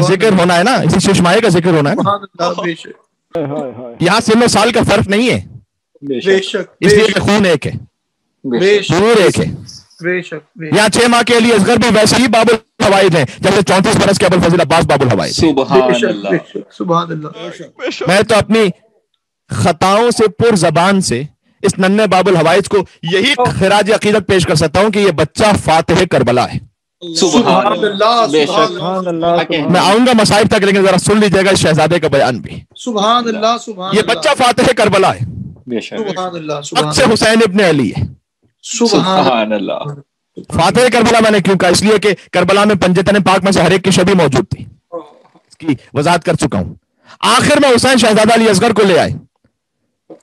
ذکر ہونا ہے نا، اسی ششمائے کا ذکر ہونا ہے نا، یہاں سن و سال کا فرق نہیں ہے، اس لیے کہ خون ایک ہے، ضرور ایک ہے۔ یہاں 6 ماہ کے علی اصغر بھی ویسے ہی باب الحوائج ہیں جیسے 34 برس کے ابوالفضل عباس باب الحوائج۔ سبحان اللہ۔ میں تو اپنی خطاؤں سے پر زبان سے اس ننھے باب الحوائج کو یہی خراج عقیدت پیش کر سکتا ہوں کہ یہ بچہ فاتح کربلا ہے۔ سبحان اللہ۔ میں آؤں گا مصائب تک، لیکن ذرا سن لیجیے گا اس شہزادے کا بیان بھی۔ سبحان اللہ سبحان یہ بچہ فاتح کربلا ہے، سبحان اللہ وقت سے حسین ابن علی ہے۔ سبحان اللہ۔ فاتح کربلا میں نے کیوں کہا؟ اس لیے کہ کربلا میں پنجتن پاک میں سے ہر ایک کی شبیہ موجود تھی، اس کی وضاحت کر چکا ہوں۔ آخر میں حسین شہزادہ علی اصغر کو لے آئے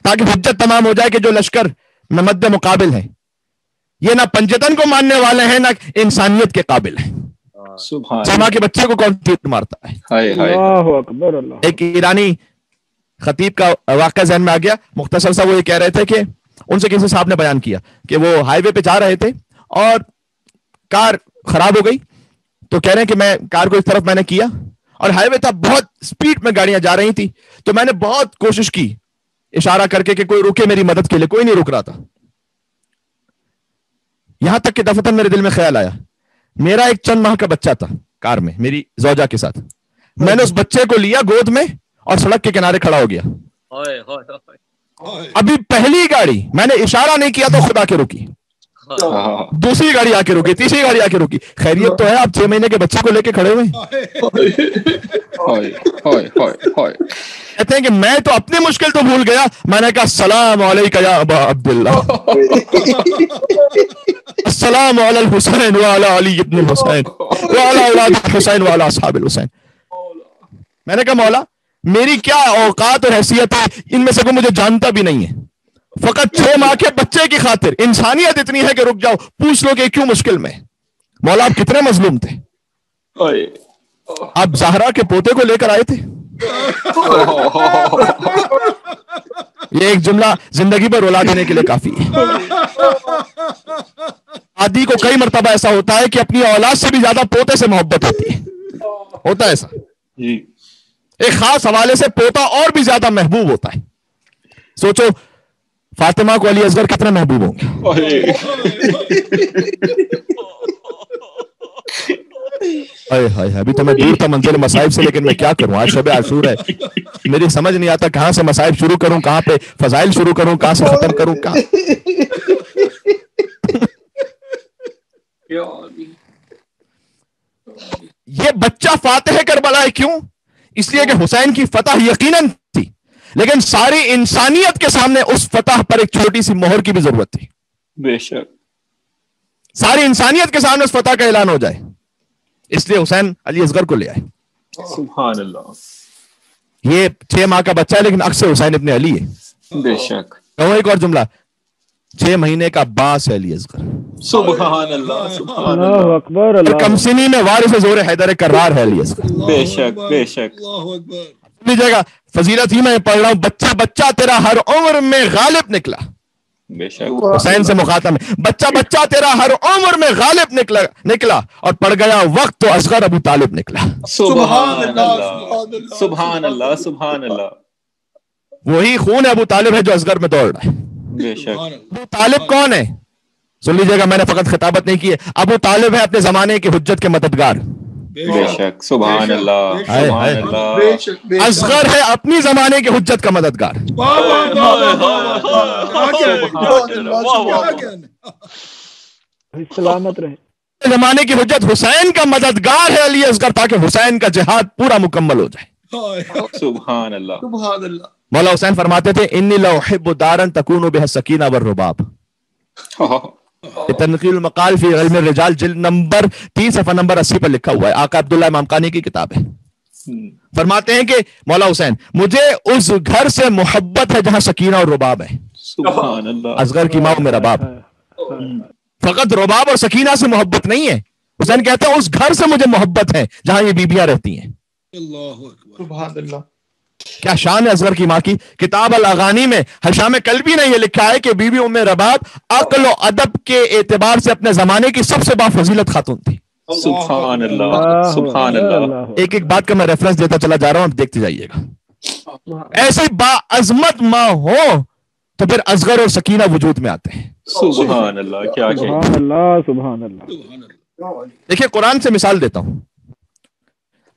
تاکہ حجت تمام ہو جائے کہ جو لشکر میں مد مقابل ہیں یہ نہ پنجتن کو ماننے والے ہیں نہ انسانیت کے قابل ہیں۔ سما کے بچے کو کون تیر مارتا ہے؟ اللہ اکبر اللہ۔ ایک ایرانی خطیب کا واقعہ ذہن میں آ گیا، مختصر سا۔ وہ یہ کہہ رہے تھے کہ ان سے کسی صاحب نے بیان کیا کہ وہ ہائی وے پہ جا رہے تھے اور کار خراب ہو گئی، تو کہہ رہے ہیں کہ میں کار کو اس طرف میں نے کیا اور ہائی وے تھا، بہت سپیڈ میں گاڑیاں جا رہی تھی، تو میں نے بہت کوشش کی اشارہ کر کے کہ کوئی رکے میری مدد کے لیے، کوئی نہیں رک رہا تھا۔ یہاں تک کہ دفتر میرے دل میں خیال آیا، میرا ایک چند ماہ کا بچہ تھا کار میں میری زوجہ کے ساتھ، میں نے اس بچے کو لیا گود میں اور سڑک کے کنارے کھڑا ہو گیا۔ ابھی پہلی گاڑی میں نے اشارہ نہیں کیا تو خدا کے رکی، دوسری گاڑی آ کے رکی، تیسری گاڑی آ کے رکی۔ خیریت تو ہے، آپ 6 مہینے کے بچے کو لے کے کھڑے ہوئے کہتے ہیں کہ میں تو اپنی مشکل تو بھول گیا، میں نے کہا السلام علیکم یا ابا عبداللہ، السلام علی الحسین وعلی علی ابن الحسین وعلی اولاد الحسین وعلی اصحاب الحسین۔ میں نے کہا مولا میری کیا اوقات اور حیثیت ہے، ان میں سے کوئی مجھے جانتا بھی نہیں ہے، فقط 6 ماہ کے بچے کی خاطر انسانیت اتنی ہے کہ رک جاؤ، پوچھ لو کہ کیوں مشکل میں۔ مولا آپ کتنے مظلوم تھے، آپ زہرا کے پوتے کو لے کر آئے تھے۔ یہ ایک جملہ زندگی پر رلا دینے کے لیے کافی ہے۔ آدی کو کئی مرتبہ ایسا ہوتا ہے کہ اپنی اولاد سے بھی زیادہ پوتے سے محبت ہوتی ہے، ہوتا ہے ایسا، ایک خاص حوالے سے پوتا اور بھی زیادہ محبوب ہوتا ہے۔ سوچو فاطمہ کو علی اصغر کتنے محبوب ہوں گے۔ ابھی تو میں دور تھا منزل مصائب سے، لیکن میں کیا کروں، آج شب عاشور ہے، میری سمجھ نہیں آتا کہاں سے مصائب شروع کروں، کہاں پہ فضائل شروع کروں، کہاں سے ختم کروں، کہاں۔ یہ بچہ فاتح کربلا ہے، کیوں؟ اس لیے کہ حسین کی فتح یقیناً تھی، لیکن ساری انسانیت کے سامنے اس فتح پر ایک چھوٹی سی مہر کی بھی ضرورت تھی۔ بے شک ساری انسانیت کے سامنے اس فتح کا اعلان ہو جائے، اس لیے حسین علی اصغر کو لے آئے۔ سبحان اللہ۔ یہ 6 ماہ کا بچہ ہے لیکن اکثر حسین ابن علی ہے۔ بے شک۔ کہو ایک اور جملہ، 6 مہینے کا باس ہے علی اصغر۔ سبحان اللہ سبحان اللہ اللہ۔ اکبر اللہ۔ کم سنی میں وارث زور حیدر کرار ہے علی اصغر۔ بے شک بے شک۔ لیجیے گا فضیلت ہی میں پڑھ رہا ہوں، بچہ بچہ تیرا ہر عمر میں غالب نکلا۔ بے شک۔ حسین سے مخاطب ہے، بچہ بچہ تیرا ہر عمر میں غالب نکلا اور پڑ گیا وقت تو اصغر ابو طالب نکلا۔ سبحان اللہ سبحان اللہ سبحان اللہ۔ وہی خون ابو طالب ہے جو اصغر میں دوڑ رہا ہے۔ بے شک۔ ابو طالب کون ہے؟ سن لیجیے گا، میں نے فقط خطابت نہیں کی ہے، ابو طالب ہے اپنے زمانے کی حجت کے مددگار۔ بے شک سبحان اللہ سبحان اللہ۔ اصغر ہے اپنی زمانے کے حجت کا مددگار۔ سلامت رہے۔ زمانے کی حجت حسین کا مددگار ہے علی اصغر، تاکہ حسین کا جہاد پورا مکمل ہو جائے۔ سبحان اللہ سبحان اللہ۔ مولا حسین فرماتے تھے انی لاحب دارا تکون بها السکینہ والرباب۔ تنقیل المقال فی علم الرجال جلد نمبر 3 صفحہ نمبر 80 پر لکھا ہوا ہے، آقا عبداللہ امام قانی کی کتاب ہے۔ فرماتے ہیں کہ مولا حسین مجھے اس گھر سے محبت ہے جہاں سکینہ اور رباب ہے۔ سبحان اللہ۔ اصغر کی ماں میرا باپ، فقط رباب اور سکینہ سے محبت نہیں ہے، حسین کہتے ہیں اس گھر سے مجھے محبت ہے جہاں یہ بیبیاں رہتی ہیں۔ سبحان اللہ۔ کیا شان ہے اصغر کی ماں کی۔ کتاب الاغانی میں حشام کلبی نے یہ لکھا ہے کہ بی بی ام رباب عقل و ادب کے اعتبار سے اپنے زمانے کی سب سے بافضیلت خاتون تھی۔ سبحان اللہ سبحان اللہ. ایک ایک بات کا میں ریفرنس دیتا چلا جا رہا ہوں, دیکھتے جائیے گا. ایسے با عظمت ماں ہو تو پھر اصغر اور سکینہ وجود میں آتے ہیں. سبحان اللہ, کیا سبحان اللہ سبحان اللہ. دیکھیے قرآن سے مثال دیتا ہوں.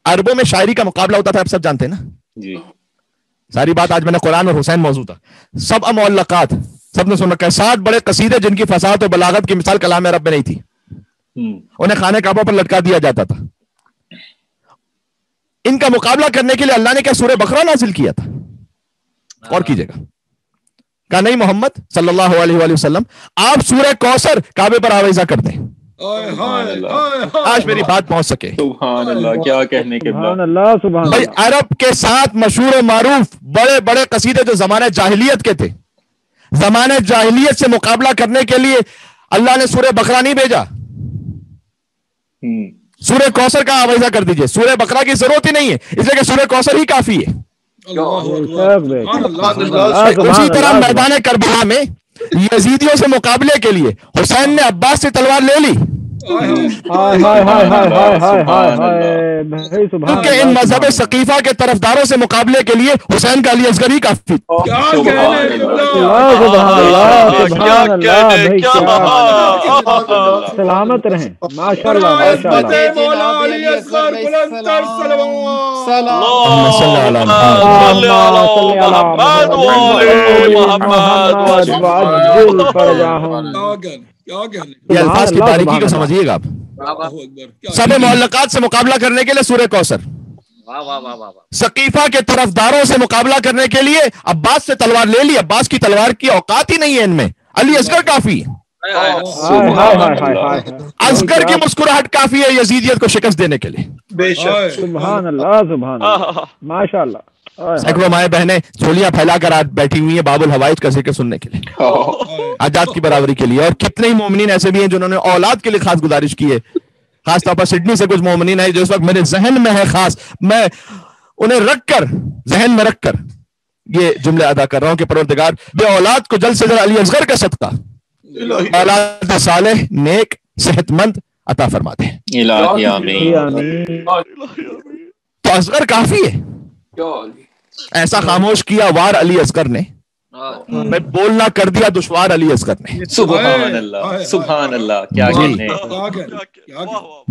عربوں میں شاعری کا مقابلہ ہوتا تھا, آپ سب جانتے ہیں نا جی. ساری بات آج میں نے قرآن اور حسین موضوع تھا. سب معلقات سب نے سن رکھا ہے. 7 بڑے قصیدے جن کی فصاحت اور بلاغت کی مثال کلام عرب میں نہیں تھی, انہیں خانہ کعبہ پر لٹکا دیا جاتا تھا. ان کا مقابلہ کرنے کے لیے اللہ نے کیا سورہ بقرہ نازل کیا تھا؟ اور کیجئے گا. کہا نہیں محمد صلی اللہ علیہ وآلہ وسلم آپ سورہ کوثر کعبے پر آویزہ کر دیں. آج میری بات پہنچ سکے. سبحان اللہ, کیا کہنے کے سبحان اللہ سبحان بھائی اللہ. عرب کے 7 مشہور و معروف بڑے بڑے قصیدے جو زمانہ جاہلیت کے تھے, زمانہ جاہلیت سے مقابلہ کرنے کے لیے اللہ نے سورہ بقرہ نہیں بھیجا. سورہ کوثر کا آویزہ کر دیجئے. سورہ بقرہ کی ضرورت ہی نہیں ہے, اس لیے کہ سورہ کوثر ہی کافی ہے. اسی طرح میدان کربلا میں یزیدیوں سے مقابلے کے لیے حسین نے عباس سے تلوار لے لی, کیونکہ ان مذہب ثقیفہ کے طرفداروں سے مقابلے کے لیے حسین کا علی اصغر ہی کافی. سلامت رہیں ماشاء اللہ یہ الفاظ کی باریکی کو سمجھیے گا آپ. سب معلقات سے مقابلہ کرنے کے لیے سورہ کوثر, ثقیفہ کے طرفداروں سے مقابلہ کرنے کے لیے عباس سے تلوار لے لی. عباس کی تلوار کی اوقات ہی نہیں ہے ان میں, علی اصغر کافی ہے. اصغر کی مسکراہٹ کافی ہے یزیدیت کو شکست دینے کے لیے. سبحان اللہ سبحان اللہ ماشاء اللہ. سینکڑوں مائیں بہنیں جھولیاں پھیلا کر آج بیٹھی ہوئی ہیں باب الحوائج کا ذکر سننے کے لیے, آزاد کی برابری کے لیے. اور کتنے ہی مومنین ایسے بھی ہیں جنہوں نے اولاد کے لیے خاص گزارش کی ہے. خاص طور پر سڈنی سے کچھ مومنین ہیں جو اس وقت میرے ذہن میں ہے, خاص میں انہیں رکھ کر ذہن میں رکھ کر یہ جملے ادا کر رہا ہوں کہ پروردگار بے اولاد کو جلد سے جلد علی اصغر کا صدقہ اولاد صالح نیک صحت مند عطا فرما دے. الہی آمین. تو اصغر کافی ہے. ایسا خاموش کیا وار علی اصغر نے, میں بولنا کر دیا دشوار علی اصغر نے. سبحان اللہ سبحان اللہ, کیا کہنے.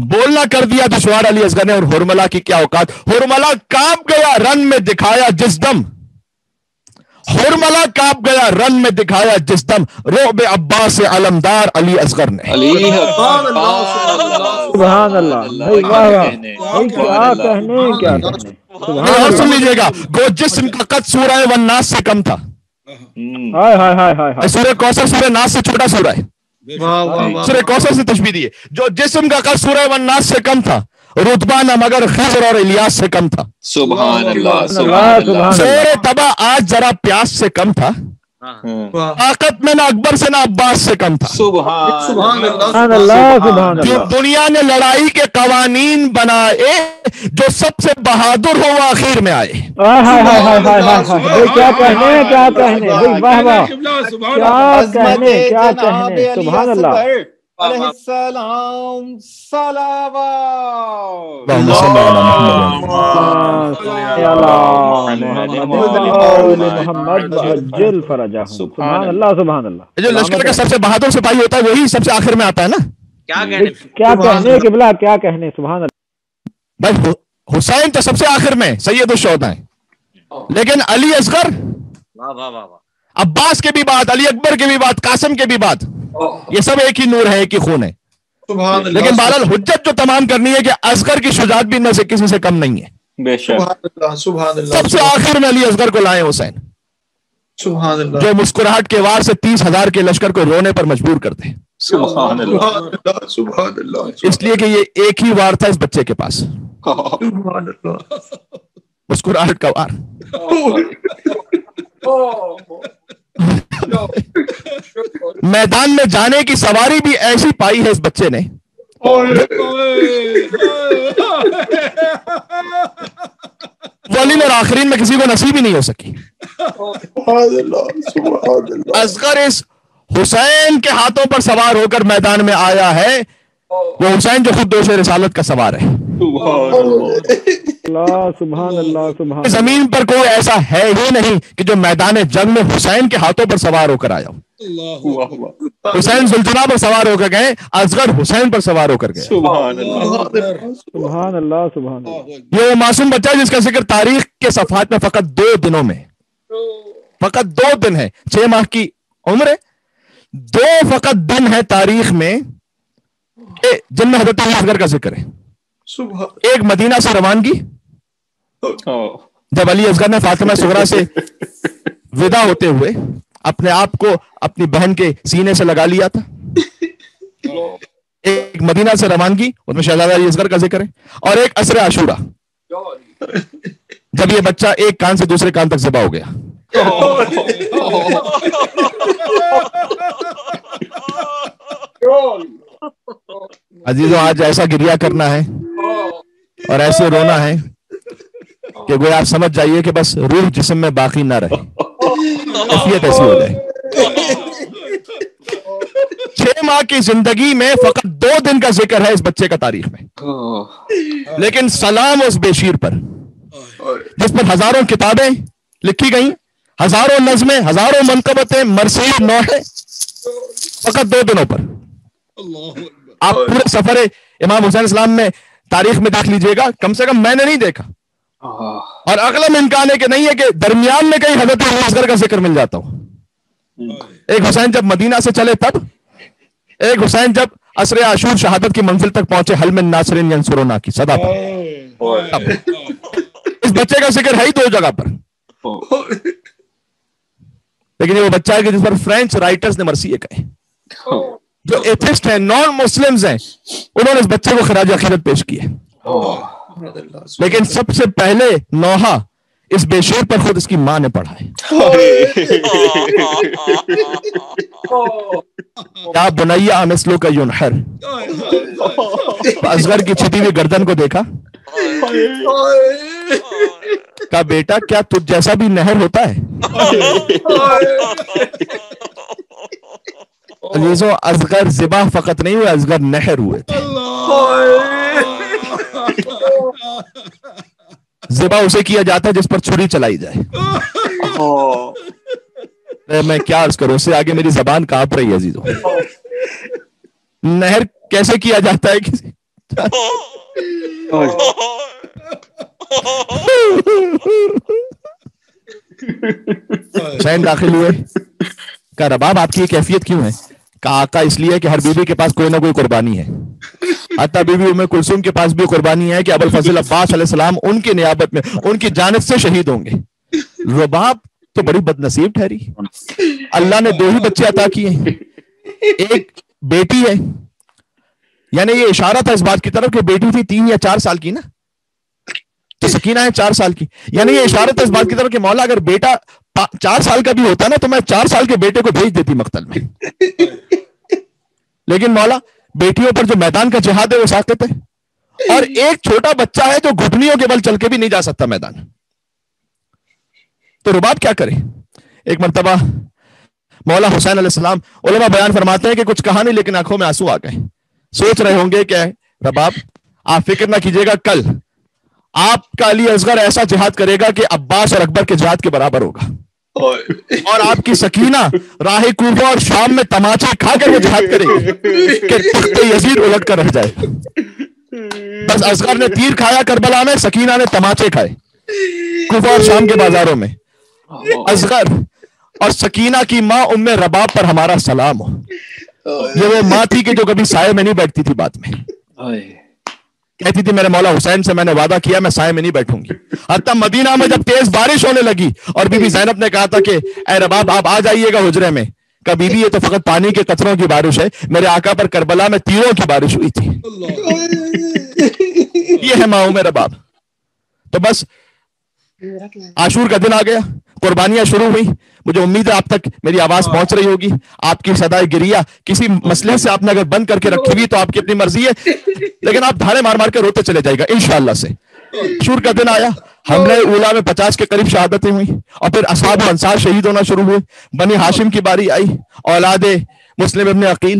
بولنا کر دیا دشوار علی اصغر نے. اور ہرملا کی کیا اوقات, ہرملا کانپ گیا رن میں دکھایا جس دم, ہرملا کانپ گیا رن میں دکھایا جس دم, رعب عباس علمدار علی اصغر نے. سبحان اللہ. کیا کہنے کیا کہنے. اور سن لیجئے گا, گو جسم کا قد سورہ والناس سے کم تھا. سورہ کوثر سورہ ناس سے چھوٹا سورہ ہے. سورہ کوثر سے تشبیہ دی ہے. جو جسم کا قد سورہ والناس سے کم تھا, رتبہ نہ مگر خضر اور الیاس سے کم تھا. سبحان اللہ سبحان اللہ. زور طبع آج ذرا پیاس سے کم تھا, طاقت میں نہ اکبر سے نہ عباس سے کم تھا. سبحان اللہ سبحان اللہ. دنیا نے لڑائی کے قوانین بنائے, جو سب سے بہادر ہو وہ آخر میں آئے. کیا کہنے کیا کہنے. واہ واہ کیا کہنے کیا کہنے. سبحان اللہ. علیہ السلام صلوات. سبحان اللہ سبحان اللہ. جو لشکر کا سب سے بہادر سپاہی ہوتا ہے وہی سب سے آخر میں آتا ہے نا. کیا کہنے قبلہ کیا کہنے. سبحان اللہ. بھائی حسین تو سب سے آخر میں سید الشہداء ہیں, لیکن علی اصغر, عباس کے بھی بات, علی اکبر کے بھی بات, قاسم کے بھی بات, یہ سب ایک ہی نور ہے, ایک ہی خون ہے. لیکن بہرحال حجت جو تمام کرنی ہے کہ اصغر کی شجاعت بھی نہ سے کسی سے کم نہیں ہے. بے شک. سب سے آخر میں علی اصغر کو لائے حسین, جو مسکراہٹ کے وار سے 30,000 کے لشکر کو رونے پر مجبور کرتے ہیں. سبحان اللہ. اس لیے کہ یہ ایک ہی وار تھا اس بچے کے پاس, مسکراہٹ کا وار. میدان میں جانے کی سواری بھی ایسی پائی ہے اس بچے نے, اولین اور آخرین میں کسی کو نصیب ہی نہیں ہو سکی. اصغر اس حسین کے ہاتھوں پر سوار ہو کر میدان میں آیا ہے وہ حسین جو خود دوش رسالت کا سوار ہے. سبحان اللہ سبحان. زمین پر کوئی ایسا ہے ہی نہیں کہ جو میدان جنگ میں حسین کے ہاتھوں پر سوار ہو کر آیا ہو. حسین ذوالجناح پر سوار ہو کر گئے, اصغر حسین پر سوار ہو کر گئے. سبحان اللہ سبحان اللہ سبحان اللہ. یہ وہ معصوم بچہ ہے جس کا ذکر تاریخ کے صفحات میں فقط 2 دنوں میں, فقط 2 دن ہے, 6 ماہ کی عمر ہے, 2 فقط دن ہے تاریخ میں جن میں حضرت اصغر کا ذکر ہے. ایک مدینہ سے روانگی, جب علی اصغر نے فاطمہ صغرا سے ودا ہوتے ہوئے اپنے آپ کو اپنی بہن کے سینے سے لگا لیا تھا. ایک مدینہ سے روانگی, اس میں شہزادہ علی اصغر کا ذکر ہے. اور ایک عصر عاشورہ, جب یہ بچہ ایک کان سے دوسرے کان تک ذبح ہو گیا. عزیزوں, آج ایسا گریہ کرنا ہے اور ایسے رونا ہے کہ گویا آپ سمجھ جائیے کہ بس روح جسم میں باقی نہ رہے, کیفیت ایسی ہو جائے. 6 ماہ کی زندگی میں فقط 2 دن کا ذکر ہے اس بچے کا تاریخ میں, لیکن سلام اس بے شیر پر جس پر ہزاروں کتابیں لکھی گئیں, ہزاروں نظمیں, ہزاروں منقبتیں, مرثیہ نوحے, فقط 2 دنوں پر. آپ پورے سفر امام حسین اسلام میں تاریخ میں دیکھ لیجئے گا, کم سے کم میں نے نہیں دیکھا, اور اغلب امکان ہے کہ نہیں ہے کہ درمیان میں کہیں حضرت اصغر کا ذکر مل جاتا ہو. ایک حسین جب مدینہ سے چلے تب, ایک حسین جب عصر عاشور شہادت کی منزل تک پہنچے حل من ناصرین ینصرنا کی صدا پر, اس بچے کا ذکر ہے ہی 2 جگہ پر. لیکن یہ وہ بچہ ہے کہ جس پر فرینچ رائٹرز نے مرثیے کہے, جو ایتھسٹ ہیں, نان مسلمز ہیں, انہوں نے اس بچے کو خراج عقیدت پیش کی ہے. لیکن سب سے پہلے نوحہ اس بے شیر پر خود اس کی ماں نے پڑھا ہے. کیا بنیا مثلو کا ینحر, اصغر کی چھٹی ہوئی گردن کو دیکھا, کہا بیٹا کیا تجھ جیسا بھی نہر ہوتا ہے. عزیزوں, اصغر ذبح فقط نہیں ہوئے, اصغر نہر ہوئے تھے. ذبح اسے کیا جاتا ہے جس پر چھری چلائی جائے. میں کیا عرض کروں, اس سے آگے میری زبان کانپ رہی ہے عزیزوں. نہر کیسے کیا جاتا ہے کسی حسین داخل ہوئے, کہا رباب آپ کی یہ کیفیت کیوں ہے؟ کہا آقا اس لیے کہ ہر بیوی کے پاس کوئی نہ کوئی قربانی ہے, حتیٰ بی بی ام کلثوم کے پاس بھی قربانی ہے کہ ابوالفضل عباس علیہ السلام ان کی نیابت میں ان کی جانب سے شہید ہوں گے. رباب تو بڑی بد نصیب ٹھہری, اللہ نے 2 ہی بچے عطا کیے ہیں, ایک بیٹی ہے, یعنی یہ اشارہ تھا اس بات کی طرف کہ بیٹی تھی 3 یا 4 سال کی نا, تو سکینہ ہے 4 سال کی, یعنی یہ اشارہ تھا اس بات کی طرف کہ مولا اگر بیٹا 4 سال کا بھی ہوتا نا تو میں 4 سال کے بیٹے کو بھیج دیتی مقتل میں. لیکن مولا بیٹیوں پر جو میدان کا جہاد ہے وہ ساقط ہے, اور ایک چھوٹا بچہ ہے جو گھٹنیوں کے بل چل کے بھی نہیں جا سکتا میدان, تو رباب کیا کرے. ایک مرتبہ مولا حسین علیہ السلام, علماء بیان فرماتے ہیں کہ کچھ کہا نہیں لیکن آنکھوں میں آنسو آ گئے. سوچ رہے ہوں گے کہ رباب آپ فکر نہ کیجئے گا, کل آپ کا علی اصغر ایسا جہاد کرے گا کہ عباس اور اکبر کے جہاد کے برابر ہوگا, اور آپ کی سکینہ راہ کوفہ اور شام میں تماچے کھا کر وہ جہاد کرے گی کہ تخت یزید الٹ کر رہ جائے. بس اصغر نے تیر کھایا کربلا میں, سکینہ نے تماچے کھائے کوفہ اور شام کے بازاروں میں. اصغر اور سکینہ کی ماں ام رباب پر ہمارا سلام ہو. یہ وہ ماں تھی کہ جو کبھی سائے میں نہیں بیٹھتی تھی, بعد میں کہتی تھی میرے مولا حسین سے میں نے وعدہ کیا میں سائے میں نہیں بیٹھوں گی. حتیٰ مدینہ میں جب تیز بارش ہونے لگی اور بی بی زینب نے کہا تھا کہ اے رباب آپ آ جائیے گا حجرے میں, کہا بی بی یہ تو فقط پانی کے قطروں کی بارش ہے, میرے آقا پر کربلا میں تیروں کی بارش ہوئی تھی. یہ ہے ماں میں رباب. تو بس عاشور کا دن آ گیا, قربانیاں شروع ہوئی. مجھے امید ہے آپ تک میری آواز پہنچ رہی ہوگی. آپ کی صدائے گریہ کسی مسئلے سے آپ نے اگر بند کر کے رکھی ہوئی تو آپ کی اپنی مرضی ہے, لیکن آپ دھاڑے مار مار کے روتے چلے جائے گا انشاءاللہ سے. عاشور کا دن آیا, حملہ اولا میں 50 کے قریب شہادتیں ہوئی, اور پھر اصحاب و انصار شہید ہونا شروع ہوئے. بنی ہاشم کی باری آئی, اولاد مسلم ابن عقیل,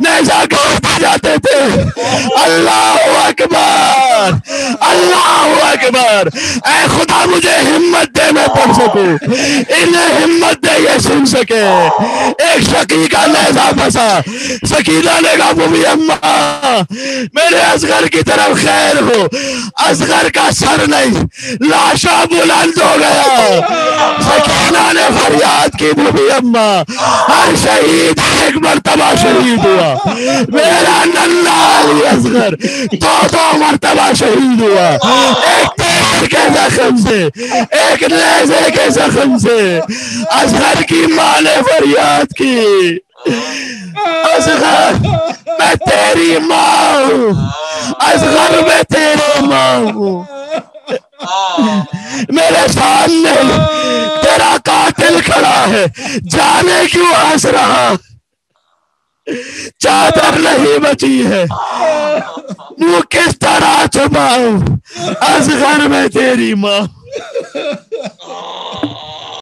نیزہ کو اٹھا جاتے تھے. اللہ اکبر اللہ اکبر. اے خدا مجھے ہمت دے میں پڑھ سکوں, انہیں ہمت دے یہ سن سکے. ایک شقی کا نیزہ پھنسا, سکینہ نے کہا بوبی اماں میرے اصغر کی طرف خیر ہو. اصغر کا سر نہیں, لاشا بلند ہو گیا. سکینہ نے فریاد کی بوبی اماں ہر شہید ایک مرتبہ شہید ہوا. میرا ننھا علی اصغر دو مرتبہ شہید ہوا, ایک تیر کے زخم سے, ایک نیزے کے زخم سے. اصغر کی ماں نے فریاد کی, اصغر میں تیری ماں ہوں, اصغر میں تیری ماں ہوں. میرے سامنے تیرا قاتل کھڑا ہے, جانے کیوں ہنس رہا؟ چادر نہیں بچی ہے, منہ کس طرح چھپاؤں؟ اصغر میں تیری ماں.